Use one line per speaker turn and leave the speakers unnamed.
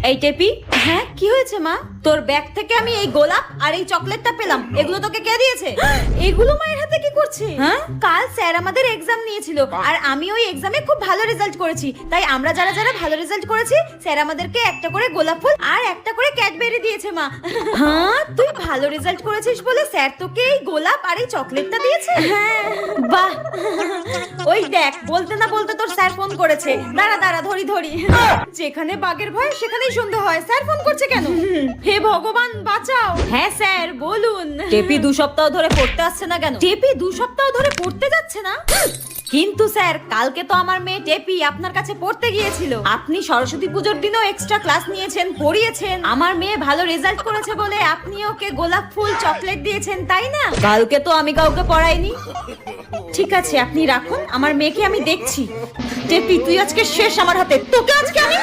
এই টেপি, হ্যাঁ কি হয়েছে মা? তোর ব্যাগ থেকে আমি এই গোলাপ আর এই চকলেটটা পেলাম, এগুলো তোকে কে দিয়েছে? এগুলো মায়ের হাতে কি করছে? হ্যাঁ, কাল স্যার আমাদের এক্সাম নিয়েছিল আর আমি ওই এক্সামে খুব ভালো রেজাল্ট করেছি, তাই আমরা যারা যারা ভালো রেজাল্ট করেছি স্যার আমাদেরকে একটা করে গোলাপ ফুল আর একটা করে ক্যাডবেরি দিয়েছে মা। হ্যাঁ, তুই ভালো রেজাল্ট করেছিস বলে স্যার তোকে এই গোলাপ আর এই চকলেটটা দিয়েছে? হ্যাঁ, বাহ। ওই দেখ, বলতে না বলতে তোর স্যার ফোন করেছে। দাঁড়া দাঁড়া, ধরি ধরি। যেখানে বাঘের ভয় সেখানেই সন্ধ্যা হয়। স্যার ফোন করছে কেন? হে ভগবান বাঁচাও। হ্যাঁ স্যার বলুন। টেপি 2 সপ্তাহ ধরে পড়তে আসছে না কেন? টেপি 2 সপ্তাহ ধরে পড়তে যাচ্ছে না? কিন্তু স্যার, কালকে তো আমার মেয়ে টেপি আপনার কাছে পড়তে গিয়েছিল। আপনি সরস্বতী পুজোর দিনও এক্সট্রা ক্লাস নিয়েছেন, পড়িয়েছেন। আমার মেয়ে ভালো রেজাল্ট করেছে বলে আপনি ওকে গোলাপ ফুল চকলেট দিয়েছেন, তাই না? কালকে তো আমি কাউকে পড়াইনি। ঠিক আছে, আপনি রাখুন, আমার মেয়েকে আমি দেখছি। টেপি তুই আজকে শেষ আমার হাতে, তোকে আজকে আমি